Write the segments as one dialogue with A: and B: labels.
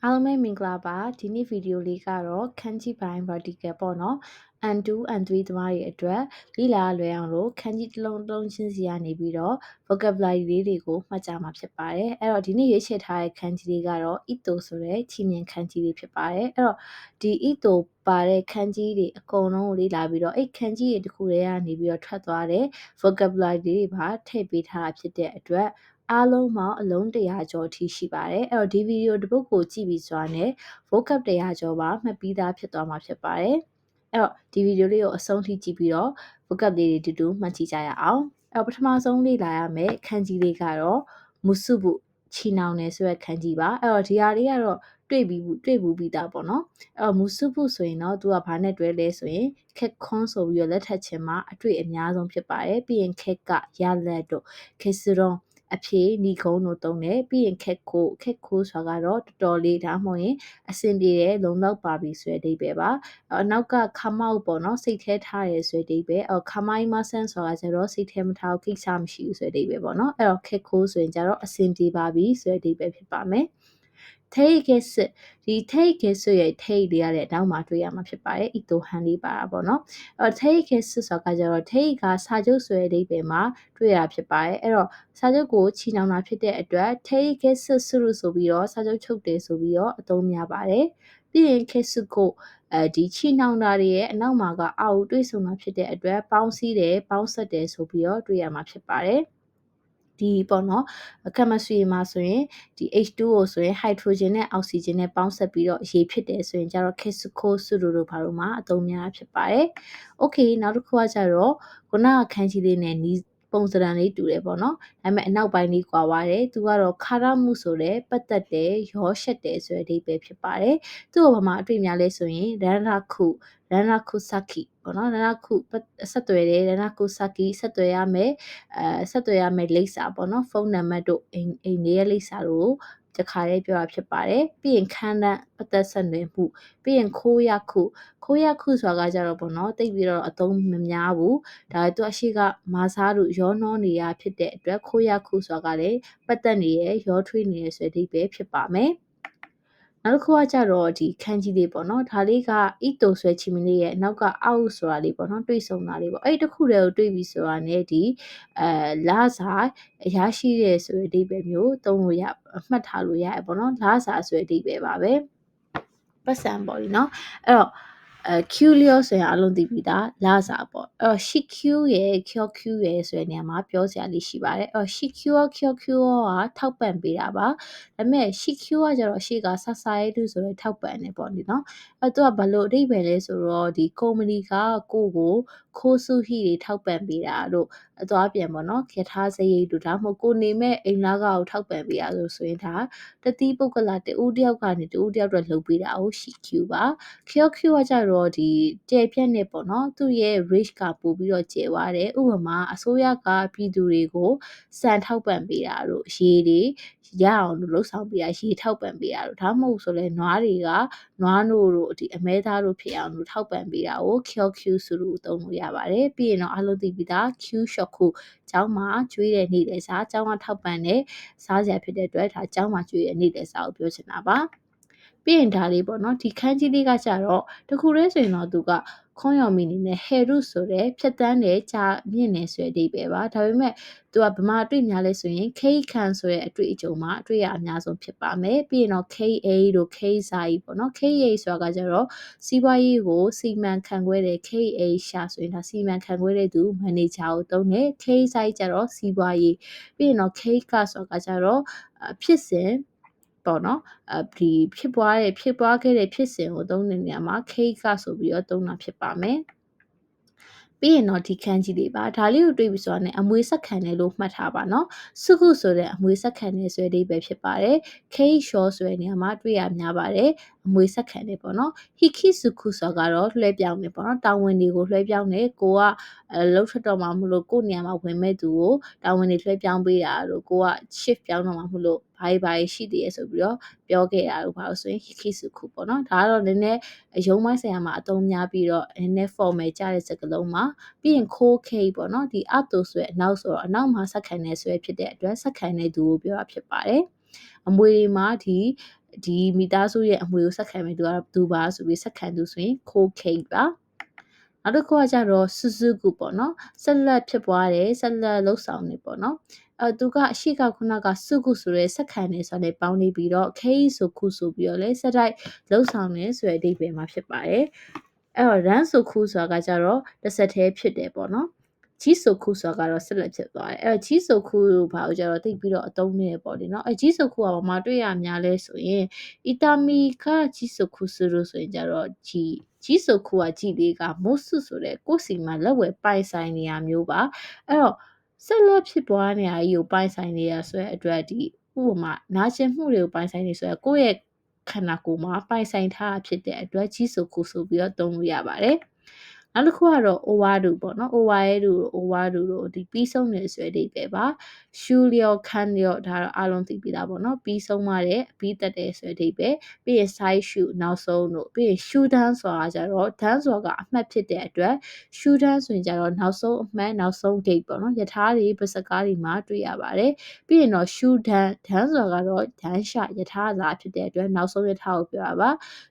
A: အားလုံးပဲမင်္ဂလာပါဒီနေ့ဗီဒီယိုလေးကတော့ခန်းကြီးပိုင်း vertical ပေါ့နော် N2 N3 သမားတွေအတွက်လေ့လာလွယ်အောင်လို့ခန်းကြီးတစ်လုံးချင်းစီကနေပြီးတော့ vocabulary လေးတွေကိုမှတ်ကြမှာဖြစ်ပါတယ်အဲ့တော့ဒီနေ့ရွေးချယ်ထားတဲ့ခန်းကြီးလေးကတော့ ito ဆိုတဲ့ချီမြင်ခန်းကြီးလေးဖြစ်ပါတယ်အဲ့တော့ဒီ ito ပါတဲ့ခန်းကြီးတွေအကုန်လုံးကိုလေ့လာပြီးတော့အဲ့ခန်းကြီးတွေတစ်ခုတည်းကနေပြီးတော့ထွက်သွားတဲ့ vocabulary တွေပါထည့်ပေးထားတာဖြစ်တဲ့အတွက်အားလုံးပေါင်းအလုံး100ကျော်အထိရှိပါတယ်အဲ့တော့ဒီဗီဒီယိုတစ်ပုဒ်ကိုကြည့်ပြီးစွာနဲ့ vocab 100ကျော်ပါမှတ်ပြီးသားဖြစ်သွားမှာဖြစ်ပါတယ်အဲ့တော့ဒီဗီဒီယိုလေးကိုအဆုံးထိကြည့်ပြီးတော့ vocab လေးတွေတူမှတ်ကြည့်ကြရအောင်အဲ့တော့ပထမဆုံးလေ့လာရမယ့်ခန်းကြီးလေးကတော့မုစုဘူးချီနှောင်တယ်ဆိုတဲ့ခန်းကြီးပါအဲ့တော့ဒီဟာလေးကတော့တွေ့ဘူးပြီးသားပေါ့နော်အဲ့တော့မုစုဘူးဆိုရင်တော့သူကဘာနဲ့တွဲလဲဆိုရင်ခက်ခွန်းဆိုပြီးတော့လက်ထပ်ခြင်းမှာအတွေ့အများဆုံးဖြစ်ပါတယ်ပြီးရင်ခက်ကရလက်တို့ခက်စရွန်အဖြေနီကုန်းတို့သုံးတယ်ပြီးရင်ခက်ခိုးဆိုတာကတော့တော်တော်လေးဒါမှမဟုတ်ရင်အဆင်ပြေတယ်လုံလောက်ပါပြီဆိုတဲ့အဓိပ္ပာယ်ပါအနောက်ကခမောက်ပေါ့နော်စိတ်ထဲထားရဲဆိုတဲ့အဓိပ္ပာယ်ခမိုင်းမဆန်ဆိုတာကျတော့စိတ်ထဲမထားကိစ္စမရှိဘူးဆိုတဲ့အဓိပ္ပာယ်ပေါ့နော်အဲ့တော့ခက်ခိုးဆိုရင်ကျတော့အဆင်ပြေပါပြီဆိုတဲ့အဓိပ္ပာယ်ဖြစ်ပါမယ်take ဒီ take ဆိုရ take လေးရတဲ့နောက်မှာတွေ့ရမှာဖြစ်ပါတယ် ito han လေးပါတာပေါ့နော်take ဆိုတာကကျတော့ take ကစာချုပ်ဆိုတဲ့အဓိပ္ပာယ်မှာတွေ့ရဖြစ်ပါတယ်အဲ့တော့စာချုပ်ကိုချီနှောင်တာဖြစ်တဲ့အတွက် take ဆိုပြီးတော့စာချုပ်ချုပ်တယ်ဆိုပြီးတော့အသုံးများပါတယ်ပြီးရင် kesuko ဒီချီနှောင်တာတွေရဲ့အနောက်မှာကအောက်တွေ့ဆုံတာဖြစ်တဲ့အတွက်ပေါင်းစည်းတယ်ပေါင်းဆက်တယ်ဆိုပြီးတော့တွေ့ရမှာဖြစ်ပါတယ်ဒီပေါ့နော် chemistry မှာဆိုရင်ဒီ H2O ဆိုရင် hydrogen နဲ့ oxygen နဲ့ပေါင်းဆက်ပြီးတော့ရေဖြစ်တယ်ဆိုရင်ကျတော့ kesuko စုတို့ဘာလို့မှာအသုံးများဖြစ်ပါတယ်။ Okay နောက်တစ်ခုကကျတော့ခုနကခန်းကြီးလေးနဲ့နီးပုံစံလေးတူတယ်ပေါ့နော်ဒါပေမဲ့အနောက်ပိုင်းလေးကွာပါတယ်သူကတော့ခါရမှုဆိုတဲ့ပတ်သက်တယ်ရောရှက်တယ်ဆိုတဲ့အဓိပ္ပာယ်ဖြစ်ပါတယ်သူ့ကိုဘာမှအတွေ့များလဲဆိုရင်ရန်ရာခုစကီပေါ့နော်ရန်ရာခုဆက်သွယ်တယ်ရန်ရာခုစကီဆက်သွယ်ရမယ်လိပ်စာပေါ့နော်ဖုန်းနံပါတ်တို့အိမ်လေးရဲ့လိပ်စာတို့တခါလေးပြောတာဖြစ်ပါတယ်ပြီးရင်ခန်းတန်းပတ်သက်ဆက်နွယ်မှုပြီးရင်ခိုးရခုဆိုတာကကြတော့ပေါ့နော်တိတ်ပြီးတော့အသုံးမများဘူးဒါသူအရှိကမာစားတို့ရောနှောနေရဖြစ်တဲ့အတွက်ခိုးရခုဆိုတာကလည်းပတ်သက်နေရရောထွေးနေရဆိုတဲ့အဓိပ္ပာယ်ဖြစ်ပါမယ်နောက်တစ်ခုကကြတော့ဒီခန်းကြီးလေးပေါ့နော်ဒါလေးက ito ဆွဲချီမင်းလေးရဲ့နောက်ကအောက်ဆိုတာလေးပေါ့နော်တွေ့ဆုံတာလေးပေါ့အဲ့တခုတည်းကိုတွေ့ပြီဆိုတာနဲ့ဒီလာစာရရှိတဲ့ဆိုတဲ့အဓိပ္ပာယ်မျိုးသုံးလို့ရမှတ်ထားလို့ရတယ်ပေါ့နော်လာစာဆိုတဲ့အဓိပ္ပာယ်ပါပဲပတ်စံပေါ့လीเนาะအဲ့တော့Q လျောဆိုရင်အလုံးသိပြီးသားလာစာပေါ့အဲ့တော့ CQ ရယ် QQ ရယ်ဆိုတဲ့နေရာမှာပြောစရာလေးရှိပါတယ်အဲ့တော့ CQ ရော QQ ရောကထောက်ပံ့ပေးတာပါဒါပေမဲ့ CQ ကကျတော့ရှေ့ကဆဆရဲတူဆိုတဲ့ထောက်ပံ့နေပေါ့လीเนาะအဲ့တော့ဘလို့အဓိပ္ပာယ်လဲဆိုတော့ဒီကုမ္ပဏီကကိုခိုးစုဟိတွေထောက်ပံ့ပေးတာတို့အသွားပြန်ပေါ့နော်ခထားစရိတ်တို့ဒါမှမဟုတ်ကိုနေမဲ့အိမ်လာကကိုထောက်ပံ့ပေးတာဆိုရင်ဒါတတိပုဂ္ဂလတဦးတယောက်ကနေတဦးတယောက်အတွက်လုပ်ပေးတာကို CQ ပါ QQ ကကြတော့ဒီကျယ်ပြန့်နေပေါ့နော်သူ့ရဲ့ reach ကပို့ပြီးတော့ကျယ်သွားတယ်ဥပမာအစိုးရကပြည်သူတွေကိုစံထောက်ပံ့ပေးတာတို့ရေတွေရအောင်လို့လှုပ်ဆောင်ပေးတာရေထောက်ပံ့ပေးတာတို့ဒါမှမဟုတ်ဆိုလဲနွားတွေကနွားနို့တို့ဒီအမဲသားတို့ဖြစ်အောင်လို့ထောက်ပံ့ပေးတာကို QQ ဆိုလို့သုံးလို့ရပါတယ်ပြီးရင်တော့အားလုံးသိပြီးသား Q shot ခုကျောင်းမှာကျွေးတဲ့နေ့လည်စာကျောင်းကထောက်ပံ့တဲ့စားစရာဖြစ်တဲ့အတွက်ဒါကျောင်းမှာကျွေးတဲ့နေ့လည်စာကိုပြောချင်တာပါပြီးရင်ဒါလေးပေါ့နော်ဒီခန်းကြီးလေးကကြတော့တခုတည်းဆိုရင်တော့သူကခွန်ရော်မီနေနဲ့ heru ဆိုတဲ့ဖြတ်တန်းတဲ့ကြာမြင့်နေဆိုတဲ့အဓိပ္ပာယ်ပါဒါပေမဲ့သူကဗမာအတွေ့များလဲဆိုရင် K ခံဆိုတဲ့အတွေ့အကြုံမှာအတွေ့ရအများဆုံးဖြစ်ပါမယ်ပြီးရင်တော့ KA တို့ K စာကြီးပေါ့နော် KA ဆိုတာကကြတော့စီးပွားရေးကိုစီမံခန့်ခွဲတဲ့ KA ရှာဆိုရင်ဒါစီမံခန့်ခွဲတဲ့သူမန်နေဂျာကိုသုံးတယ် K စာကြီးကြတော့စီးပွားရေးပြီးရင်တော့ K ကဆိုတာကကြတော့ဖြစ်စဉ်ပေါ့နော်ဒီဖြစ်ပွားခဲ့တဲ့ဖြစ်စဉ်ကိုသုံးတဲ့နေရာမှာ case ကဆိုပြီးတော့သုံးတာဖြစ်ပါမယ်ပြီးရင်တော့ဒီခန်းကြီးလေးပါဒါလေးကိုတွေးပြီးဆိုတော့ အမွေဆက်ခံတယ်လို့မှတ်ထားပါเนาะစုခုဆိုတဲ့အမွေဆက်ခံတယ်ဆိုတဲ့အဓိပ္ပာယ်ဖြစ်ပါတယ် case show ဆိုတဲ့နေရာမှာတွေ့ရများပါတယ်အမွေဆက်ခံတယ်ပေါ့เนาะ hikisuku ဆိုတော့လွှဲပြောင်းတယ်ပေါ့เนาะတာဝန်တွေကိုလွှဲပြောင်းတယ်ကိုကလှုပ်ထွက်တော့မှမလို့ကိုနေရာမှာဝင်မဲ့သူကိုတာဝန်တွေလွှဲပြောင်းပေးတာတို့ကိုက shift ပြောင်းတော့မှမလို့ဘာရှိသေးရဆိုပြီးတော့ပြောခဲ့တာတို့ဘာလို့ဆိုရင် hikisuku ပေါ့เนาะဒါကတော့နည်းနည်းရုံးမိုင်းဆိုင်ရာမှာအသုံးများပြီးတော့နည်းနည်း formal ကြတဲ့စကားလုံးမှာပြီးရင် co-k ပေါ့เนาะဒီအတူဆိုတဲ့အနောက်ဆိုတော့အနောက်မှာဆက်ခံနေဆွဲဖြစ်တဲ့အတွက်ဆက်ခံနေသူကိုပြောတာဖြစ်ပါတယ်အမွေတွေမှာဒီ ဒီမိသားစုရဲ့အမွေကိုဆက်ခံမယ်သူပါဆိုပြီးဆက်ခံသူဆိုရင်ခိုးခိတ်ပါနောက်တစ်ခုကကြတော့စုစုကူပေါ့နော်ဆက်လက်ဖြစ်ပွားတယ်ဆက်လက်လှုပ်ဆောင်နေပေါ့နော်သူကအရှိကခုနကစုခုဆိုရဲဆက်ခံနေဆိုတဲ့ပေါင်းနေပြီးတော့ခဲဆိုခုဆိုပြီးတော့လဲဆက်တိုက်လှုပ်ဆောင်နေဆိုတဲ့အဓိပ္ပာယ်မှာဖြစ်ပါတယ်အဲ့တော့ run ဆိုခုဆိုတာကကြတော့တစ်ဆက်တည်းဖြစ်တယ်ပေါ့နော်ကြီးဆိုခုဆိုတာကတော့ဆက်လက်ဖြစ်သွားတယ်အဲ့တော့ကြီးဆိုခုဘာလို့ကြတော့တိတ်ပြီးတော့အသုံးနေပေါ့လေနော်အဲ့ကြီးဆိုခုကဘာမှတွေ့ရများလဲဆိုရင်အီတာမီကကြီးဆိုခုဆိုလို့ဆိုရင်ကြတော့ကြီးဆိုခုကကြီးလေးကမို့ဆုဆိုတဲ့ကိုယ်စီမှာလက်ဝဲပိုင်ဆိုင်နေရမျိုးပါအဲ့တော့ဆက်လက်ဖြစ်ပွားနေရကြီးကိုပိုင်ဆိုင်နေရဆိုတဲ့အတွက်ဒီဥပမာနာကျင်မှုတွေကိုပိုင်ဆိုင်နေဆိုရကိုယ့်ရဲ့ခန္ဓာကိုယ်မှာပိုင်ဆိုင်ထားဖြစ်တဲ့အတွက်ကြီးဆိုခုဆိုပြီးတော့သုံးလို့ရပါတယ်နောက်တစ်ခုကတော့ overdo ပေါ့နော် overdo တို့ဒီပြီးဆုံးနေဆိုတဲ့အဓိပ္ပာယ်ပါရှူလျော်ခန်းလျော်ဒါတော့အားလုံးသိပြီးသားပေါ့နော်ပြီးဆုံးပါတယ်ပြီးတက်တယ်ဆိုတဲ့အဓိပ္ပာယ်ပြီးရင် side shoot နောက်ဆုံးတို့ပြီးရင် shoot down ဆိုတာကြတော့ down ဆိုတာကအမှတ်ဖြစ်တဲ့အတွက် shoot down ဆိုရင်ကြတော့နောက်ဆုံးအမှတ်နောက်ဆုံး date ပေါ့နော်ယထာတွေပစကားတွေမှာတွေ့ရပါတယ်ပြီးရင်တော့ shoot down ဆိုတာကတော့ down ရှယထာလာဖြစ်တဲ့အတွက်နောက်ဆုံးယထာကိုပြောတာပါ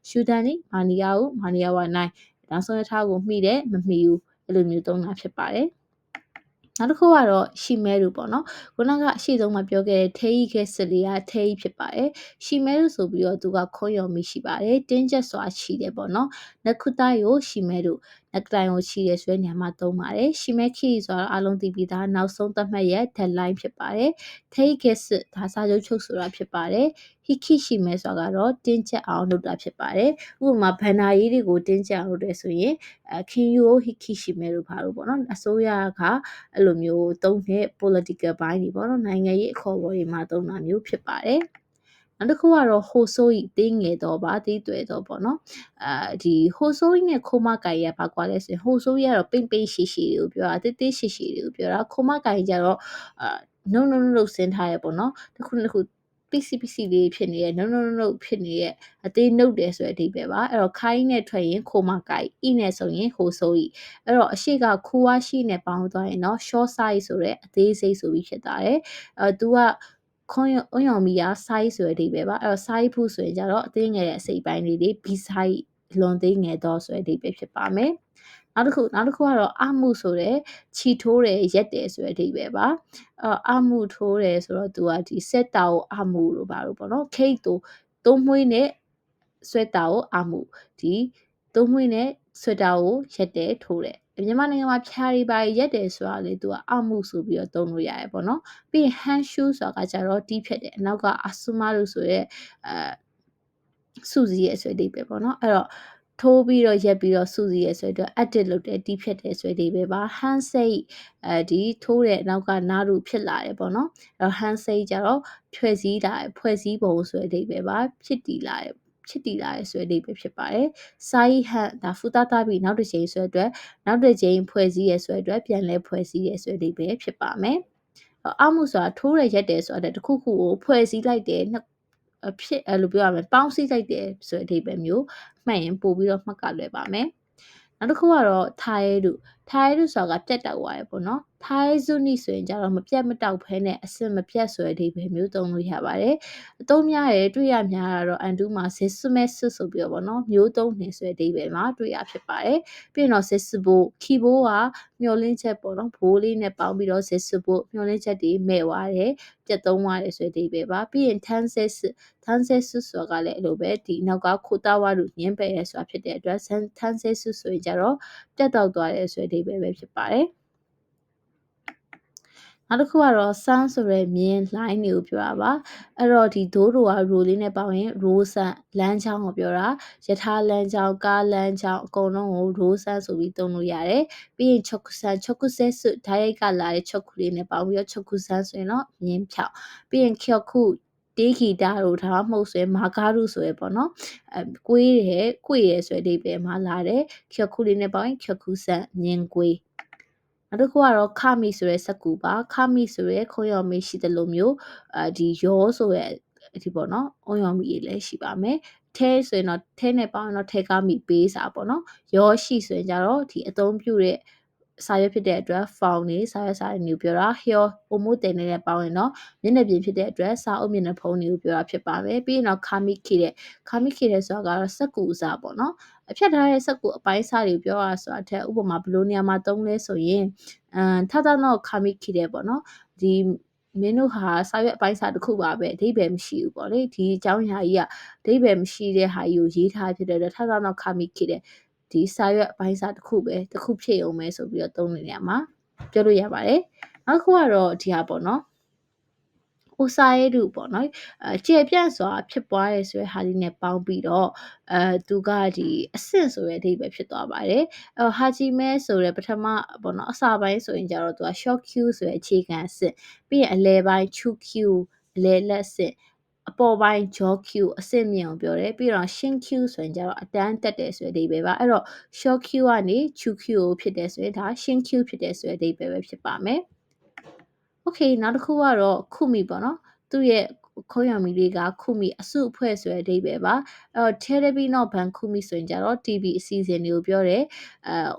A: shoot down นี่မာနီယာကိုမာနီယာဝနိုင်နောက်ဆုံးထားကိုမှီတယ်မမှီဘူးအဲ့လိုမျိုးသုံးတာဖြစ်ပါတယ်နောက်တစ်ခုကတော့ရှီမဲလူပေါ့နော်ခုနကအရှိဆုံးမှာပြောခဲ့တဲ့ထေးကြီးခဲစစ်လေးကထေးကြီးဖြစ်ပါတယ်ရှီမဲလူဆိုပြီးတော့သူကခွန်ယုံမိရှိပါတယ်တင်းကျပ်စွာချီတယ်ပေါ့နော်နခုတိုင်ကိုရှီမဲလူနက်တိုင်ကိုချီတယ်ဆိုတဲ့နေရာမှာသုံးပါတယ်ရှီမဲခီဆိုတာအားလုံးသိပြီးသားနောက်ဆုံးသတ်မှတ်ရဲ့ deadline ဖြစ်ပါတယ်ထေးခဲစစ်ဒါစာချုပ်ချုပ်ဆိုတာဖြစ်ပါတယ်ဟီခိရှီမဲဆိုတာကတော့တင်းကျပ်အောင်လုပ်တာဖြစ်ပါတယ်ဥပမာဘန်နာရေးတွေကိုတင်းကျပ်အောင်လုပ်တယ်ဆိုရင်ခင်ယူဟီခိရှီမဲလို့ပါလို့ပေါ့နော်အစိုးရကအဲ့လိုမျိုးသုံးတဲ့ political ဘိုင်းတွေပေါ့နော်နိုင်ငံရေးအခေါ်အဝေါ်တွေမှာသုံးတာမျိုးဖြစ်ပါတယ်နောက်တစ်ခုကတော့ဟိုဆိုးဤတင်းငယ်တော့ပါတီးတွယ်တော့ပေါ့နော်ဒီဟိုဆိုးဤနဲ့ခိုမကိုင်ရပါကွာလဲဆိုရင်ဟိုဆိုးဤကတော့ပိမ့်ပိမ့်ရှိရှိတွေကိုပြောတာတေးတေးရှိရှိတွေကိုပြောတာခိုမကိုင်ကြတော့no ဆင်းထားရပေါ့နော်တစ်ခုပီစီလေးဖြစ်နေရဲ့ no ဖြစ်နေရဲ့အသေးနှုတ်တယ်ဆိုတဲ့အဓိပ္ပာယ်ပါအဲ့တော့ခိုင်းနဲ့ထွက်ရင်ခိုမကိုင်ဤနဲ့ဆိုရင်ဟိုဆိုဤအဲ့တော့အရှိကခိုးဝါရှိနဲ့ပေါင်းသွားရင်တော့ short size ဆိုတဲ့အသေးစိတ်ဆိုပြီးဖြစ်သွားတယ်သူကခွန်ရုံမီယာ size ဆိုတဲ့အဓိပ္ပာယ်ပါအဲ့တော့ size ဖို့ဆိုရင်ကြတော့အသေးငယ်တဲ့အစိပ်ပိုင်းလေးတွေ b size လွန်သေးငယ်တော့ဆိုတဲ့အဓိပ္ပာယ်ဖြစ်ပါမယ်နောက်တစ်ခုကတော့အမှုဆိုတဲ့ခြီထိုးတယ်ရက်တယ်ဆိုတဲ့အဓိပ္ပာယ်ပါအမှုထိုးတယ်ဆိုတော့သူကဒီစက်တာကိုအမှုလို့ပါလို့ပေါ့နော်ခိတ်တို့သုံးမွေးနဲ့ဆွဲတာကိုအမှုဒီသုံးမွေးနဲ့ဆွဲတာကိုရက်တယ်ထိုးတယ်မြန်မာနိုင်ငံမှာဖြားရီပါရက်တယ်ဆိုတာလေသူကအမှုဆိုပြီးတော့သုံးလို့ရတယ်ပေါ့နော်ပြီးရင် hand shoe ဆိုတာကကြတော့တီးဖြတ်တယ်နောက်ကအဆူမလို့ဆိုရဲစူစီရဲ့ဆိုတဲ့ပဲပေါ့နော်အဲ့တော့ထိုးပြီးတော့ရက်ပြီးတော့စူစီရဲ့ဆိုတော့ edit လုပ်တယ်တီးဖြတ်တယ်ဆိုတဲ့ပဲပါ handshake ဒီထိုးတဲ့နောက်ကနားတို့ဖြစ်လာတယ်ပေါ့နော်အဲ့တော့ handshake ကြတော့ဖွဲ့စည်းပုံဆိုတဲ့ပဲပါဖြစ်တည်လာတယ်ဆိုတဲ့အဓိပ္ပာယ်ဖြစ်ပါတယ်။ sai han ဒါဖူတာတာပြီးနောက်တစ်ချိန်ဆိုတဲ့အတွက်နောက်တစ်ချိန်ဖွဲ့စည်းရဆိုတဲ့အတွက်ပြန်လဲဖွဲ့စည်းရဆိုတဲ့အဓိပ္ပာယ်ဖြစ်ပါမယ်။အမှုဆိုတာထိုးရရက်တယ်ဆိုတဲ့တစ်ခုခုကိုဖွဲ့စည်းလိုက်တယ်ဖြစ်လို့ပြောရမယ်ပေါင်းစည်းလိုက်တယ်ဆိုတဲ့အဓိပ္ပာယ်မျိုးမှတ်ရင်ပို့ပြီးတော့မှတ်ကလွယ်ပါမယ်နောက်တစ်ခုကတော့ထိုင်ဒုဆိုတာကပြတ်တောက်သွားရပေါ့နော်ထိုင်စုနိဆိုရင်ကြတော့မပြတ်မတောက်ဖဲနဲ့အစင်မပြတ်ဆိုတဲ့အဓိပ္ပာယ်မျိုးသုံးလို့ရပါတယ်အသုံးများရတွေ့ရများတော့အန်တူမှာဇစ်စမဲဆွဆိုပြီးတော့ပေါ့နော်မျိုးသုံးနေဆိုတဲ့အဓိပ္ပာယ်မှာတွေ့ရဖြစ်ပါတယ်ပြီးရင်တော့ဇစ်စဘိုခီဘိုးကမျောလင်းချက်ပေါ့နော်ဘိုးလေးနဲ့ပေါင်းပြီးတော့ဇစ်စဘိုမျောလင်းချက်တွေမဲ့သွားတယ်ပြတ်သုံးသွားတယ်ဆိုတဲ့အဓိပ္ပာယ်ပါပြီးရင်ထန်းဆက်ဆိုတာကလည်းအဲ့လိုပဲဒီနောက်ကခိုတာဝါလို့ညင်းပယ်ရဲဆိုတာဖြစ်တဲ့အတွက်ထန်းဆက်ဆိုရင်ကြတော့ပြတ်တောက်သွားတယ်ဆိုတဲ့အဓိပ္ပာယ်ပဲဖြစ်ပါတယ်နောက်တစ်ခုကတော့ sun ဆိုရဲမြင်း line တွေကိုပြောတာပါအဲ့တော့ဒီဒိုးတို့က row လေးနဲ့ပေါင်းရင် row sun လမ်းကြောင်းကိုပြောတာယထာလမ်းကြောင်းကားလမ်းကြောင်းအကုန်လုံးကို row sun ဆိုပြီးသုံးလို့ရတယ်ပြီးရင်ချုပ်ဆက်စုဓာတ်ရိုက်ကလာတဲ့ချုပ်ခုလေးနဲ့ပေါင်းပြီးတော့ချုပ်ခုဆန်းဆိုရင်တော့မြင်းဖြောက်ပြီးရင်ခောက်ခုတေးဂီတာတို့ဒါမှမဟုတ်ဆိုရင်မာကားတို့ဆိုရပေါ့နော်ကွေးရဆိုတဲ့အဓိပ္ပာယ်မှာလာတယ်ခောက်ခုလေးနဲ့ပေါင်းရင်ခောက်ခုဆန်းမြင်းကွေးနောက်တစ်ခုကတော့ခမီဆိုတဲ့စက္ကူပါခမီဆိုရဲခွန်ရော်မီရှိတယ်လို့မျိုးဒီရောဆိုရဲဒီပေါ့နော်အုံရော်မီလည်းရှိပါမယ်ထဲဆိုရင်တော့ထဲနဲ့ပေါင်းရင်တော့ထဲကမီပေးစာပေါ့နော်ရောရှိဆိုရင်ကြတော့ဒီအသုံးပြုတဲ့ စာရွက်ဖြစ်တဲ့အတွက် found နေစာရွက်စာရင်းကိုပြောတာ hair အမိုးတင်နေတဲ့ပေါင်းရင်တော့မျက်နှာပြင်ဖြစ်တဲ့အတွက်စာအုပ်မျက်နှာဖုံးတွေကိုပြောတာဖြစ်ပါမယ်ပြီးရင်တော့ kamikide ဆိုတာကတော့စက္ကူအစားပေါ့နော်အဖြတ်ထားတဲ့စက္ကူအပိုင်းစားတွေကိုပြောရဆိုတာထက်ဥပမာဘယ်လိုနေရာမှာသုံးလဲဆိုရင်ထထတော့ kamikide ပေါ့နော်ဒီမင်းတို့ဟာစာရွက်အပိုင်းစာတစ်ခုပါပဲအဓိပ္ပာယ်မရှိဘူးပေါ့လေဒီအကြောင်းအရာကြီးကအဓိပ္ပာယ်မရှိတဲ့ဟာကြီးကိုရေးထားဖြစ်တဲ့အတွက်ထထတော့ kamikideဒီစာရွက်အပိုင်းစာတစ်ခုဖြစ်ရုံပဲဆိုပြီးတော့သုံးနေရမှာပြောလို့ရပါတယ်နောက်တစ်ခုကတော့ဒီဟာပေါ့နော်ဥစားရတုပေါ့နော်ကျေပြန့်စွာဖြစ်ပွားရဲဆိုတဲ့ဟာလေးနဲ့ပေါင်းပြီးတော့သူကဒီအဆင့်ဆိုတဲ့အဓိပ္ပာယ်ဖြစ်သွားပါတယ်ဟာဂျီမဲဆိုတဲ့ပထမပေါ့နော်အစာပိုင်းဆိုရင်ကျတော့သူက short Q ဆိုတဲ့အခြေခံအဆင့်ပြီးရင်အလယ်ပိုင်း chu Q အလယ်လက်အဆင့်အပေါ်ပိုင်း jaw Q အဆင့်မြင့်အောင်ပြောတယ်ပြီးတော့ shin Q ဆိုရင်ကျတော့အတန်းတက်တယ်ဆိုတဲ့အဓိပ္ပာယ်ပါအဲ့တော့ short Q ကနေ chu Q ကိုဖြစ်တယ်ဆိုရင်ဒါ shin Q ဖြစ်တယ်ဆိုတဲ့အဓိပ္ပာယ်ပဲဖြစ်ပါမယ်Okay နောက်တစ်ခုကတော့ခုမိပေါ့နော်သူ့ရဲ့ခုံးရမီလေးကခုမိအစုအဖွဲ့ဆိုတဲ့အဓိပ္ပာယ်ပါအဲ့တော့ therapy တော့ဘန်ခုမိဆိုရင်ကြတော့ TV အစီအစဉ်တွေကိုပြောတယ်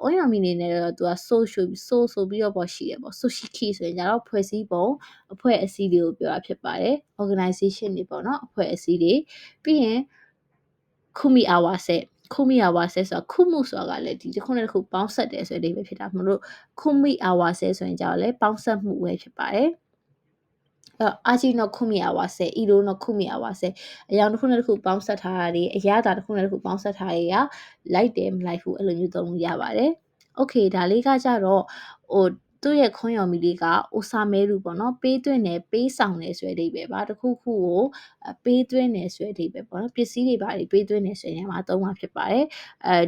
A: အွန်ရမီနေနဲ့တော့သူက social ဆိုပြီးတော့ပေါ့ရှိတယ်ပေါ့ society ဆိုရင်ကြတော့ဖွဲ့စည်းပုံအဖွဲ့အစည်းတွေကိုပြောတာဖြစ်ပါတယ် organization တွေပေါ့နော်အဖွဲ့အစည်းတွေပြီးရင်ခုမိအာဝါဆက်ဆိုတာခုမှုဆိုတာကလည်းဒီတစ်ခုနဲ့တစ်ခုပေါင်းဆက်တယ်ဆိုတဲ့အဓိပ္ပာယ်ဖြစ်တာမလို့ခုမိအာဝါဆက်ဆိုရင်ကြတော့လည်းပေါင်းဆက်မှုပဲဖြစ်ပါတယ်အာဂျီနိုခုမီယာဝါဆေအီလိုနိုခုမီယာဝါဆေအရာတစ်ခုနဲ့တစ်ခုပေါင်းဆက်ထားတာတွေအရာတာတစ်ခုနဲ့တစ်ခုပေါင်းဆက်ထားတွေကလိုက်တယ်မလိုက်ဘူးအဲ့လိုမျိုးသုံးလို့ရပါတယ်။ Okay ဒါလေးကကြတော့သူ့ရဲ့ခွန်းရော်မီလေးကအိုဆာမဲရူပေါ့နော်ပေးသွင်းတယ်ပေးဆောင်တယ်ဆိုတဲ့အဓိပ္ပာယ်ပါတစ်ခုခုကိုပေးသွင်းတယ်ဆိုတဲ့အဓိပ္ပာယ်ပေါ့နော်ပစ္စည်းတွေပါပေးသွင်းတယ်ဆိုရင်မှာသုံးမှာဖြစ်ပါတယ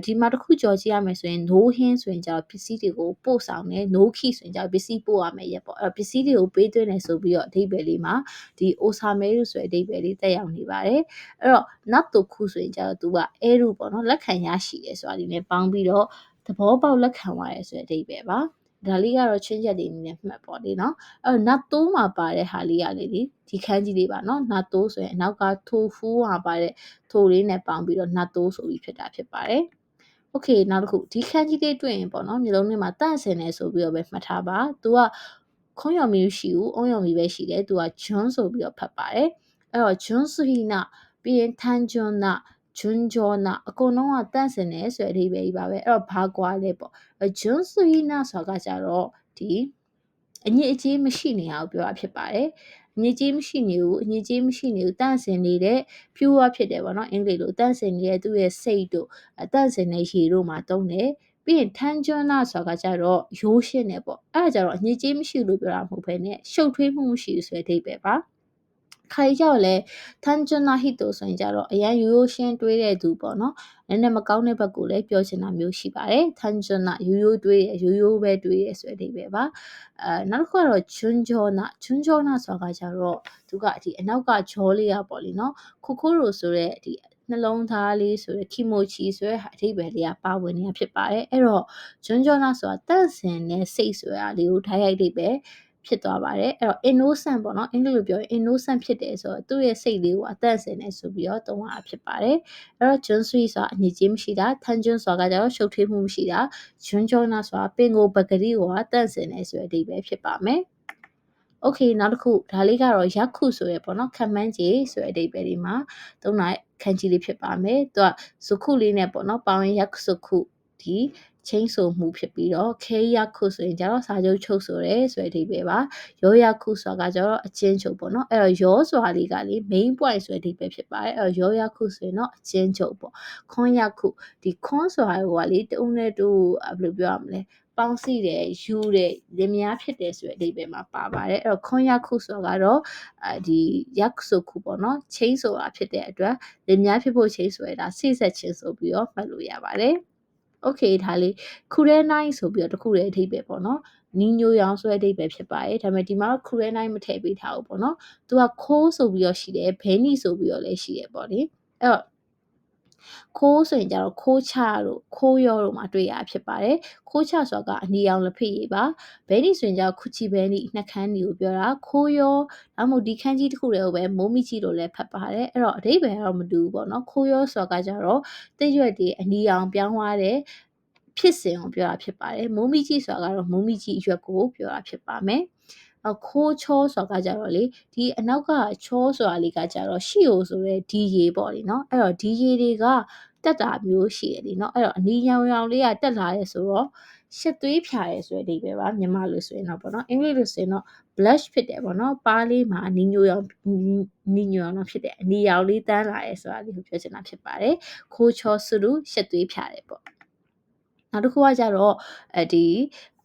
A: ်ဒီမှာတစ်ခုကြော်ကြည့်ရမယ်ဆိုရင် no hin ဆိုရင်ကျတော့ပစ္စည်းတွေကိုပို့ဆောင်တယ် no key ဆိုရင်ကျတော့ပစ္စည်းပို့ရမယ်ရက်ပေါ့အဲ့တော့ပစ္စည်းတွေကိုပေးသွင်းတယ်ဆိုပြီးတော့အဓိပ္ပာယ်လေးမှာဒီအိုဆာမဲရူဆိုတဲ့အဓိပ္ပာယ်လေးတက်ရောက်နေပါတယ်အဲ့တော့ not to ခုဆိုရင်ကျတော့သူကအဲရူပေါ့နော်လက်ခံရရှိတယ်ဆိုတာဒီနဲ့ပေါင်းပြီးတော့သဘောပေါက်လက်ခံရတယ်ဆိုတဲ့အဓိပ္ပာယ်ပါဒါလေးကတော့ချင်းချက်တွေအနေနဲ့မှတ်ပေါ့လေနော်အဲ့တော့နတ်တိုးမှာပါတဲ့ဟာလေးကလေဒီခန်းကြီးလေးပါနော်နတ်တိုးဆိုရင်အနောက်ကထိုဖူးမှာပါတဲ့ထိုလေးနဲ့ပေါင်းပြီးတော့နတ်တိုးဆိုပြီးဖြစ်တာဖြစ်ပါတယ်โอเคနောက်တစ်ခုဒီခန်းကြီးလေးတွေ့ရင်ပေါ့နော်မျိုးလုံးထဲမှာတန့်စင်နေဆိုပြီးတော့ပဲမှတ်ထားပါသူကခွန်ရော်မီရှိဘူးအုံရော်မီပဲရှိတယ်သူကဂျွန်းဆိုပြီးတော့ဖတ်ပါတယ်အဲ့တော့ဂျွန်းဆွီနာပြီးရင်ထန်ဂျွန်းနာဂျွန်းဂျောနာအကုန်လုံးကတန့်စင်နေဆိုတဲ့အဓိပ္ပာယ်ကြီးပါပဲအဲ့တော့ဘာကွာလဲပေါ့ဂျွန်းဆွီနာဆိုတာကကြတော့ဒီအညစ်အကြေးမရှိနေအောင်ပြောတာဖြစ်ပါတယ်အညစ်အကြေးမရှိနေဘူးတန့်စင်နေတဲ့ pure ဖြစ်တယ်ပေါ့နော်အင်္ဂလိပ်လိုတန့်စင်နေတဲ့သူ့ရဲ့စိတ်တို့တန့်စင်တဲ့ရေတို့မှာတုံးတယ်ပြီးရင်ထန်ကျွန်းနာဆိုတာကကြတော့ရိုးရှင်းတယ်ပေါ့အဲ့ဒါကြတော့အညစ်အကြေးမရှိလို့ပြောတာမဟုတ်ဘဲနဲ့ရှုပ်ထွေးမှုမရှိဘူးဆိုတဲ့အဓိပ္ပာယ်ပါခိုင်ကြောက်လဲထန်ကျွန်းနာဟီတိုဆိုရင်ကြတော့အရန်ရိုးရှင်းတွေးတဲ့သူပေါ့နော်နည်းနည်းမကောင်းတဲ့ဘက်ကိုလည်းပြောချင်တာမျိုးရှိပါတယ်ထန်ကျွန်းနာရိုးတွေးရရိုးပဲတွေးရဆိုတဲ့အဓိပ္ပာယ်ပါနောက်တစ်ခုကတော့ဂျွန်းဂျောနာဆိုတာကကြတော့သူကဒီအနောက်ကဂျောလေးကပေါ့လीနော်ခိုခိုရိုဆိုတဲ့ဒီနှလုံးသားလေးဆိုတဲ့ kimochi ဆိုတဲ့အဓိပ္ပာယ်လေးကပါဝင်နေတာဖြစ်ပါတယ်အဲ့တော့ဂျွန်းဂျောနာဆိုတာတန့်စင်တဲ့စိတ်ဆိုတာလေးကိုထားရိုက်အဓိပ္ပာယ်ဖြစ်သွားပါတယ်အဲ့တော့ innocent ပေါ့နော်အင်္ဂလိပ်လိုပြောရင် innocent ဖြစ်တယ်ဆိုတော့သူ့ရဲ့စိတ်လေးကိုအသက်ဆင်နေဆိုပြီးတော့သုံးရတာဖြစ်ပါတယ်အဲ့တော့ Jun Sui ဆိုတာအငြိကြီးမရှိတာ Tan Jun ဆိုတာကကြတော့ရှုပ်ထွေးမှုမရှိတာ Jun Jona ဆိုတာပင်ကိုပကတိကိုအသက်ဆင်နေဆိုတဲ့အဓိပ္ပာယ်ဖြစ်ပါမယ်Okay နောက်တစ်ခုဒါလေးကတော့ရက်ခုဆိုရပေါ့နော်ခံမှန်းကြီးဆိုတဲ့အဓိပ္ပာယ်ဒီမှာသုံးလိုက်ခန်းကြီးလေးဖြစ်ပါမယ်သူကဇခုလေးနဲ့ပေါ့နော်ပေါင်းရင်ရက်ဇခုဒီချင်းဆိုမှုဖြစ်ပြီးတော့ခဲရခုဆိုရင်ကျတော့စာချုပ်ချုပ်ဆိုတယ်ဆိုတဲ့အဓိပ္ပာယ်ပါရောရခုဆိုတာကကျတော့အချင်းချုပ်ပေါ့နော်အဲ့တော့ရောဆိုတာလေးကလေ main point ဆိုတဲ့အဓိပ္ပာယ်ဖြစ်ပါတယ်အဲ့တော့ရောရခုဆိုရင်တော့အချင်းချုပ်ပေါ့ခွန်ရခုဒီခွန်ဆိုတာကလေတုံးနဲ့တူဘယ်လိုပြောရမလဲပေါင်းစည်းတယ်ယူတယ်လင်မယားဖြစ်တယ်ဆိုတဲ့အဓိပ္ပာယ်မှာပါပါတယ်အဲ့တော့ခွန်ရခုဆိုတော့ဒီရက်ဆိုခုပေါ့နော်ချင်းဆိုတာဖြစ်တဲ့အတွက်လင်မယားဖြစ်ဖို့ချင်းဆိုရတာဆိတ်ဆက်ချင်းဆိုပြီးတော့မှတ်လို့ရပါတယ်Okay ဒါလေးခူရဲနိုင်ဆိုပြီးတော့တခုရဲ့အဓိပ္ပာယ်ပေါ့နော်နီညိုရောင်ဆိုတဲ့အဓိပ္ပာယ်ဖြစ်ပါတယ်ဒါပေမဲ့ဒီမှာတော့ခူရဲနိုင်မထည့်ပေးထားဘူးပေါ့နော်သူကခိုးဆိုပြီးတော့ရှိတယ်ဘဲနီဆိုပြီးတော့လည်းရှိတယ်ပေါ့လေအဲ့တော့ခိုးဆိုရင်ကြတော့ခိုးချတို့ခိုးရောတို့မှာတွေ့ရဖြစ်ပါတယ်ခိုးချဆိုတာကအနီရောင်လက်ဖိတ်ရည်ပါဘဲနီဆိုရင်ကြတော့ခုချီဘဲနီနှက်ခမ်းနီကိုပြောတာခိုးရောဒါမှမဟုတ်ဒီခန်းကြီးတစ်ခုတည်းကိုပဲမိုးမီချီလို့လည်းဖတ်ပါတယ်အဲ့တော့အဓိပ္ပာယ်ကတော့မတူဘူးပေါ့နော်ခိုးရောဆိုတာကကြတော့တိတ်ရွက်တွေအနီရောင်ပြောင်းသွားတဲ့ ဖြစ်စဉ်ကိုပြောတာဖြစ်ပါတယ်မိုးမိကြီးဆိုတာကတော့မိုးမိကြီးအရွက်ကိုပြောတာဖြစ်ပါမယ်ခိုးချောဆိုတာကကြတော့လေဒီအနောက်ကချောဆိုတာလေးကကြတော့ရှီယိုဆိုတဲ့ဒီရေပေါ့လေနော်အဲ့တော့ဒီရေတွေကတက်တာမျိုးရှိရလေနော်အဲ့တော့အနီရောင်ရောင်လေးကတက်လာရဲဆိုတော့ရှစ်သွေးဖြာရဲဆိုတဲ့အဓိပ္ပာယ်ပါမြန်မာလိုဆိုရင်တော့ပေါ့နော်အင်္ဂလိပ်လိုဆိုရင်တော့ blush ဖြစ်တယ်ပေါ့နော်ပါးလေးမှာနီညိုရောင်တော့ဖြစ်တယ်အနီရောင်လေးတန်းလာရဲဆိုတာလေးကိုပြောချင်တာဖြစ်ပါတယ်ခိုးချောစုလို့ရှစ်သွေးဖြာတယ်ပေါ့နောက်တစ်ခုကကြတော့ဒ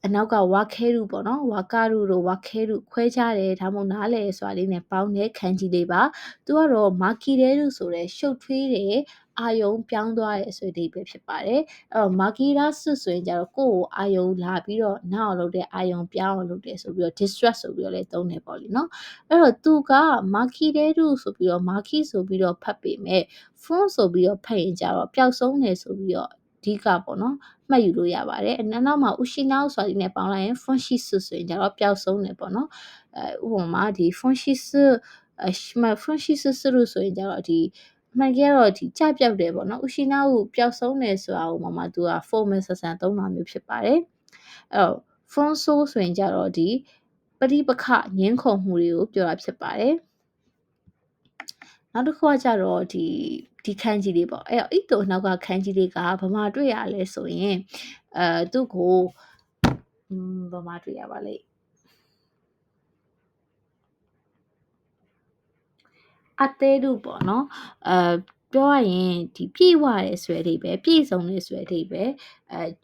A: ီအနောက်ကဝါခဲရုပေါ့နော်ဝါကရုတို့ဝါခဲရုခွဲခြားတယ်ဒါမှမဟုတ်နားလဲဆိုတာလေးနဲ့ပေါင်းတဲ့ခန်းကြီးလေးပါသူကတော့မာကီတဲရုဆိုတဲ့ရှုပ်ထွေးတဲ့အာယုံပြောင်းသွားရဲဆိုတဲ့ပဲဖြစ်ပါတယ်အဲ့တော့မာကီရာဆွဆိုရင်ကြတော့ကိုယ့်ကိုအာယုံလာပြီးတော့နောက်အောင်လုပ်တဲ့အာယုံပြောင်းအောင်လုပ်တယ်ဆိုပြီးတော့ distress ဆိုပြီးတော့လည်းသုံးတယ်ပေါ့လीနော်အဲ့တော့သူကမာကီတဲရုဆိုပြီးတော့မာကီဆိုပြီးတော့ဖတ်ပေမဲ့ front ဆိုပြီးတော့ဖတ်ရင်ကြတော့ပျောက်ဆုံးတယ်ဆိုပြီးတော့အဓိကပေါ့နော်မှတ်ယူလို့ရပါတယ်အနောက်မှာ Ushina ဆိုတာဒီနဲ့ပေါင်းလိုက်ရင် Funshisu ဆိုရင်ကြတော့ပျောက်ဆုံးတယ်ပေါ့နော်ဥပမာဒီ Funshisu Funshisu ဆိုရင်ကြတော့ဒီမှန်ကတော့ဒီကြပြောက်တယ်ပေါ့နော် Ushina ကိုပျောက်ဆုံးတယ်ဆိုတာကိုမှသူက formal ဆန်ဆန်သုံးတာမျိုးဖြစ်ပါတယ်အဲ့တော့ Fonso ဆိုရင်ကြတော့ဒီပဋိပက္ခငင်းခုန်မှုတွေကိုပြောတာဖြစ်ပါတယ်နောက်တစ်ခုကကြတော့ဒီခန်းကြီးလေးပေါ့အဲ့တော့ဣတိုနောက်ကခန်းကြီးလေးကဘာမှတွေ့ရလဲဆိုရင်သူ့ကိုဘာမှတွေ့ရပါလိမ့်အသေးတို့ပေါ့နော်ပြောရရင်ဒီပြည့်ဝတယ်ဆိုတဲ့အဓိပ္ပာယ်ပြည့်စုံတယ်ဆိုတဲ့အဓိပ္ပာယ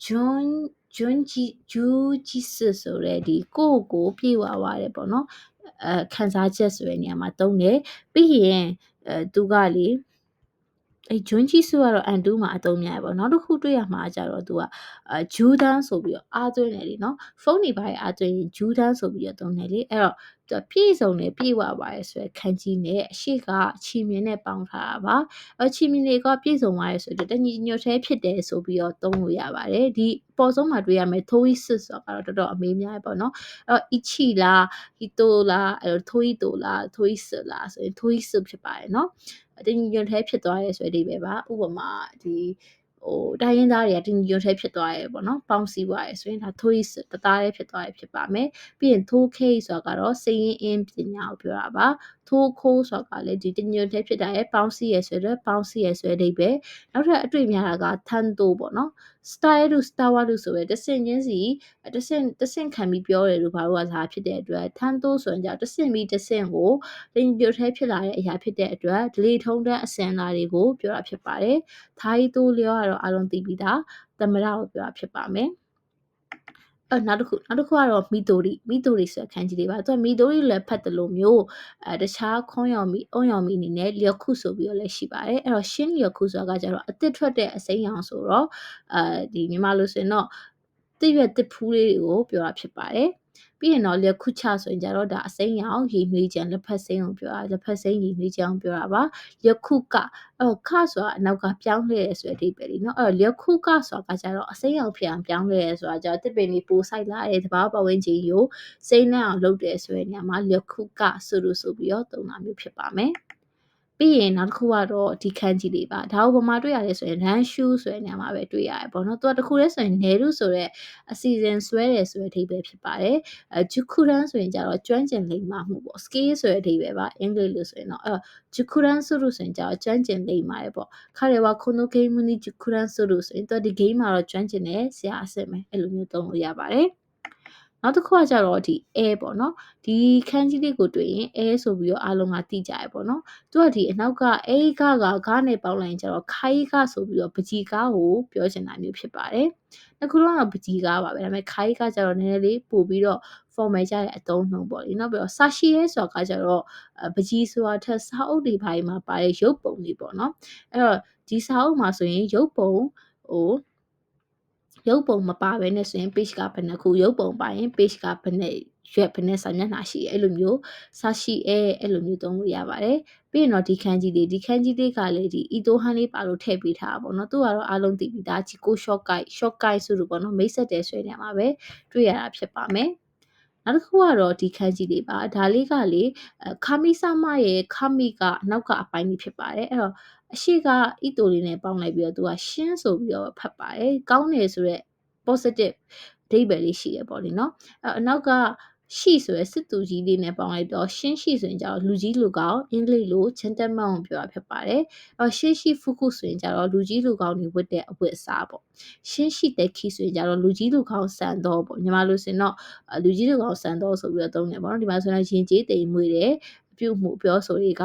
A: ်ဂျွန်းကြီးဆိုတဲ့ဒီကိုပြည့်ဝသွားတယ်ပေါ့နော်ခံစားချက်ဆိုတဲ့နေရာမှာသုံးတယ်ပြီးရင်သူကလေဂျွန်းကြီးစုကတော့အန်တူးမှာအသုံးများပေါ့နောက်တစ်ခုတွေ့ရမှာကြတော့သူကဂျူဒန်ဆိုပြီးတော့အားသွင်းတယ်လीနော်ဖုန်းတွေပါအားသွင်းရင်ဂျူဒန်ဆိုပြီးတော့သုံးတယ်လေအဲ့တော့သူပြည့်စုံတယ်ပြည့်ဝပါတယ်ဆိုရယ်ခန်းကြီးနဲ့အရှိကချီမြင်နဲ့ပေါင်းထားတာပါချီမြင်တွေကပြည့်စုံပါတယ်ဆိုတော့တညီညွတ်သေးဖြစ်တယ်ဆိုပြီးတော့သုံးလို့ရပါတယ်ဒီအပေါ်ဆုံးမှာတွေ့ရမယ်ထိုးီစစ်ဆိုတော့တော်တော်အမေးများပေါ့နော်အဲ့တော့ ichi လား hito လားအဲ့တော့ထိုးီတိုလားထိုးီစစ်လားဆိုရင်ထိုးီစစ်ဖြစ်ပါတယ်နော်တင်ညွတ်ထဲဖြစ်သွားရဲဆိုတဲ့အဓိပ္ပာယ်ပါဥပမာဒီတိုင်းရင်းသားတွေကတင်ညွတ်ထဲဖြစ်သွားရဲပေါ့နော်ပေါင်းစည်းသွားရဲဆိုရင်ဒါထိုးis တသားလေးဖြစ်သွားရဲဖြစ်ပါမယ်ပြီးရင်ထိုး K ဆိုတာကတော့စရင်အင်းပညာကိုပြောတာပါထိုးခိုးဆိုတာကလည်းဒီတင်ညွတ်ထဲဖြစ်တာရဲ့ပေါင်းစည်းရဲဆိုတော့ပေါင်းစည်းရဲဆိုတဲ့အဓိပ္ပာယ်နောက်ထပ်အတွေ့များတာကထန်တိုးပေါ့နော် style တို့ star တို့ဆိုရယ်တဆင့်ချင်းစီတဆင့်ခံပြီးပြောတယ်လို့ဘာလို့ကစားဖြစ်တဲ့အတွက်ထန်တိုးဆိုရင်じゃတဆင့်ပြီးတဆင့်ကိုတင်ညွတ်ထဲဖြစ်လာတဲ့အရာဖြစ်တဲ့အတွက်ဒလီထုံးတဲ့အစင်လာတွေကိုပြောတာဖြစ်ပါတယ်။ထိုင်းတိုးလျောကတော့အားလုံးသိပြီးသားသမရကိုပြောတာဖြစ်ပါမယ်။နောက်တစ်ခုကတော့မီတိုရီဆိုတဲ့ခန်းကြီးလေးပါသူကမီတိုရီလည်းဖတ်တယ်လို့မျိုးတခြားခွန်းရောင်မီအုံရောင်မီအနေနဲ့လျက်ခုဆိုပြီးတော့လည်းရှိပါတယ်အဲ့တော့ရှင်းလျက်ခုဆိုတာကကြတော့အတစ်ထွက်တဲ့အစိမ်းရောင်ဆိုတော့ဒီမြန်မာလိုဆိုရင်တော့တစ်ရွက်တစ်ဖူးလေးတွေကိုပြောတာဖြစ်ပါတယ်ပြီးရင်တော့လျက်ခုချဆိုရင်ကြတော့ဒါအစိမ်းရောင်ရေနွေးချံလက်ဖက်စိမ်းကိုပြောတာလက်ဖက်စိမ်းရေနွေးချံကိုပြောတာပါလျက်ခုကခဆိုတာအနောက်ကပြောင်းလဲရဆိုတဲ့အဓိပ္ပာယ်လीเนาะအဲ့တော့လျက်ခုကဆိုတာကကြတော့အစိမ်းရောင်ဖြစ်အောင်ပြောင်းလဲရဆိုတာကြတော့တစ်ပင်လေးပိုဆိုင်လာတဲ့တဘာပတ်ဝန်းကျင်ကိုစိမ်းလန်းအောင်လုပ်တယ်ဆိုတဲ့နေရာမှာလျက်ခုကဆိုပြီးတော့သုံးတာမျိုးဖြစ်ပါမယ်ပြီးရင်နောက်တစ်ခုကတော့ဒီခန်းကြီးလေးပါဒါကိုဘာမှတွေ့ရလဲဆိုရင် run shoe ဆိုတဲ့နေရာမှာပဲတွေ့ရတယ်ပေါ့နော်သူကတခုတည်းဆိုရင်နေရုဆိုတဲ့အစီအစဉ်ဆွဲတယ်ဆိုတဲ့အဓိပ္ပာယ်ဖြစ်ပါတယ်ဂျူခုရန်ဆိုရင်ကြတော့ကျွမ်းကျင်လိမ္မာမှုပေါ့ skill ဆိုတဲ့အဓိပ္ပာယ်ပါအင်္ဂလိပ်လိုဆိုရင်တော့ဂျူခုရန်ဆိုလို့ဆိုရင်ကြတော့ကျွမ်းကျင်လိမ္မာတယ်ပေါ့ခါရဝခုနိုဂိမ်းမူနီဂျူခုရန်ဆိုလို့ဆိုရင်တော့ဒီ game မှာတော့ကျွမ်းကျင်တယ်ဆရာအစစ်မယ်အဲ့လိုမျိုးသုံးလို့ရပါတယ်နောက်တစ်ခုကကြတော့ဒီ air ပေါ့နော်ဒီခန်းကြီးလေးကိုတွေ့ရင် air ဆိုပြီးတော့အားလုံးကသိကြရပေါ့နော်သူကဒီအနောက်ကအေးကနဲ့ပေါင်းလိုက်ရင်ကျတော့ခိုင်းကဆိုပြီးတော့ပကြီးကားကိုပြောချင်တာမျိုးဖြစ်ပါတယ်နှစ်ခုလုံးကပကြီးကားပါပဲဒါပေမဲ့ခိုင်းကကျတော့နည်းနည်းလေးပို့ပြီးတော့ formal ကြတဲ့အသုံးနှုန်းပေါ့လေနောက်ပြီးတော့စာရှိရဲဆိုတာကကျတော့ပကြီးဆိုတာထက်စာအုပ်တွေဘာတွေမှာပါတဲ့ရုပ်ပုံတွေပေါ့နော်အဲ့တော့ဒီစာအုပ်မှာဆိုရင်ရုပ်ပုံမပါဘဲနဲ့ဆိုရင် page ကဘယ်နှခုရုပ်ပုံပါရင် page ကဘယ်နှရွက်ဘယ်နှစာမျက်နှာရှိအဲ့လိုမျိုးစာရှိအဲ့လိုမျိုးသုံးလို့ရပါတယ်ပြီးရင်တော့ဒီခန်းကြီးလေးကလည်းဒီ itohan လေးပါလို့ထည့်ပေးထားတာပေါ့နော်သူကတော့အားလုံးသိပြီးသား chico short guide ဆိုလို့ပေါ့နော်မိတ်ဆက်တယ်ဆိုတဲ့နေရာမှာပဲတွေ့ရတာဖြစ်ပါမယ်နောက်တစ်ခုကတော့ဒီခန်းကြီးလေးပါဒါလေးကလေခါမီဆာမရဲ့ခါမီကအနောက်ကအပိုင်းကြီးဖြစ်ပါတယ်အဲ့တော့အရှိကဣတိုလေးနဲ့ပေါင်းလိုက်ပြီးတော့သူကရှင်းဆိုပြီးတော့ဖတ်ပါတယ်ကောင်းတယ်ဆိုရက် positive အဓိပ္ပာယ်လေးရှိတယ်ပေါ့လေနော်အနောက်ကရှိဆိုရယ်စစ်သူကြီးလေးနဲ့ပေါင်းလိုက်တော့ရှင်းရှိဆိုရင်ကျတော့လူကြီးလူကောင်းအင်္ဂလိပ်လို gentleman ကိုပြောတာဖြစ်ပါတယ်ရှင်းရှိဖုခုဆိုရင်ကျတော့လူကြီးလူကောင်းတွေဝတ်တဲ့အဝတ်အစားပေါ့ရှင်းရှိတက်ခီဆိုရင်ကျတော့လူကြီးလူကောင်းဆန်တော့ပေါ့ညီမလို့ဆိုရင်တော့လူကြီးလူကောင်းဆန်တော့ဆိုပြီးတော့သုံးတယ်ပေါ့နော်ဒီမှာဆိုရင်ရင်ကျေးတိမ်မွေတယ်ပြုမှုပြောဆိုတွေက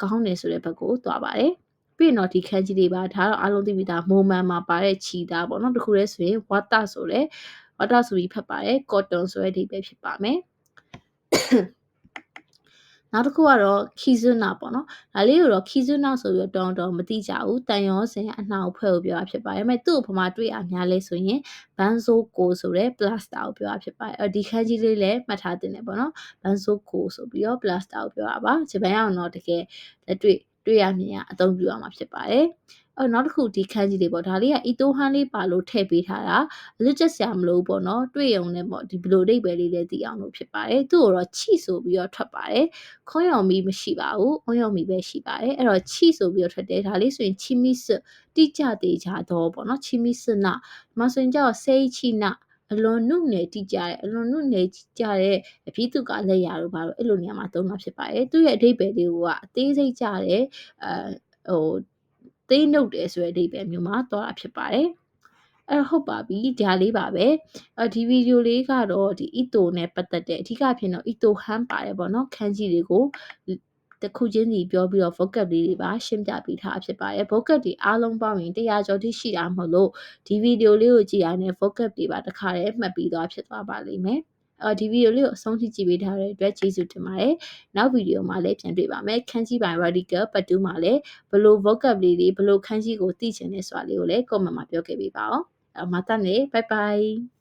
A: ကောင်းတယ်ဆိုတဲ့ဘက်ကိုသွားပါတယ်ပြီးတော့ဒီခန်းကြီးလေးပါဒါတော့အားလုံးသိပြီးသားမိုမန်မှာပါတဲ့ခြီသားပေါ့နော်တခုတည်းဆိုရင်ဝါတာဆိုတဲ့ဝါတာဆိုပြီးဖတ်ပါတယ် cotton ဆိုတဲ့အဓိပ္ပာယ်ဖြစ်ပါမယ်နောက်တစ်ခုကတော့ခီဇွနာပေါ့နော်ဒါလေးကိုတော့ခီဇွနာဆိုပြီးတော့တော်မသိကြဘူးတန်ရောစင်အနှောင်ဖွဲ့ကိုပြောတာဖြစ်ပါတယ်ဒါပေမဲ့သူ့ကိုဘာမှတွေ့ရများလဲဆိုရင်ဘန်ဆိုကိုဆိုတဲ့ plaster ကိုပြောတာဖြစ်ပါတယ်ဒီခန်းကြီးလေးလည်းမှတ်ထားတင်တယ်ပေါ့နော်ဘန်ဆိုကိုဆိုပြီးတော့ plaster ကိုပြောတာပါဂျပန်ရောက်တော့တကယ်လက်တွေ့ရမြင်ရအသုံးပြုရမှာဖြစ်ပါတယ်နောက်တစ်ခုဒီခန်းကြီးလေးပေါ့ဒါလေးကအီတိုဟန်လေးပါလို့ထည့်ပေးထားတာအလွတ်ချက်ဆရာမလို့ပေါ့နော်တွေ့ရုံနဲ့ပေါ့ဒီဘလိုအိဗယ်လေးလည်းသိအောင်လို့ဖြစ်ပါတယ်သူ့ကိုတော့ချီဆိုပြီးတော့ထွက်ပါတယ်ခွန်ယုံမီမရှိပါဘူးခွန်ယုံမီပဲရှိပါတယ်အဲ့တော့ချီဆိုပြီးတော့ထွက်တယ်ဒါလေးဆိုရင်ချီမီစတိကျသေးကြတော့ပေါ့နော်ချီမီစနာဒီမှာဆိုရင်ကြောက်ဆေးချီနာအလွန်နုနယ်တိကျတယ်အလွန်နုနယ်ကြတဲ့အဖြစ်သူကလက်ရတို့ဘာလို့အဲ့လိုနေရာမှာသုံးတာဖြစ်ပါတယ်သူ့ရဲ့အဓိပ္ပာယ်လေးကအသေးစိတ်ကြတယ်သေးနှုတ်တယ်ဆိုတဲ့အဓိပ္ပာယ်မျိုးမှာသွားတာဖြစ်ပါတယ်ဟုတ်ပါပြီဒါလေးပါပဲဒီဗီဒီယိုလေးကတော့ဒီ ito နဲ့ပတ်သက်တဲ့အဓိကဖြစ်တော့ ito han ပါတယ်ပေါ့နော်ခန်းကြီးတွေကိုတစ်ခုချင်းစီပြောပြီးတော့ vocab လေးတွေပါရှင်းပြပေးထားဖြစ်ပါတယ် vocab တွေအားလုံးပေါင်းရင်100ကျော်ထိရှိတာမဟုတ်လို့ဒီဗီဒီယိုလေးကိုကြည့်ရတဲ့ vocab တွေပါတစ်ခါတည်းမှတ်ပြီးသွားဖြစ်သွားပါလိမ့်မယ်ဒီဗီဒီယိုလေးကိုအဆုံးထိကြည့်ပေးထားတဲ့အတွက်ကျေးဇူးတင်ပါတယ်။နောက်ဗီဒီယိုမှာလည်းပြန်တွေ့ပါမယ်။ခန်းကြီးပိုင်း radical ပတ်တူးမှာလည်းဘလို့ vocab လေးတွေဘလို့ခန်းကြီးကိုသိချင်လဲဆိုတာလေးကိုလည်း comment မှာပြောခဲ့ပေးပါဦး။またね。バイバイ。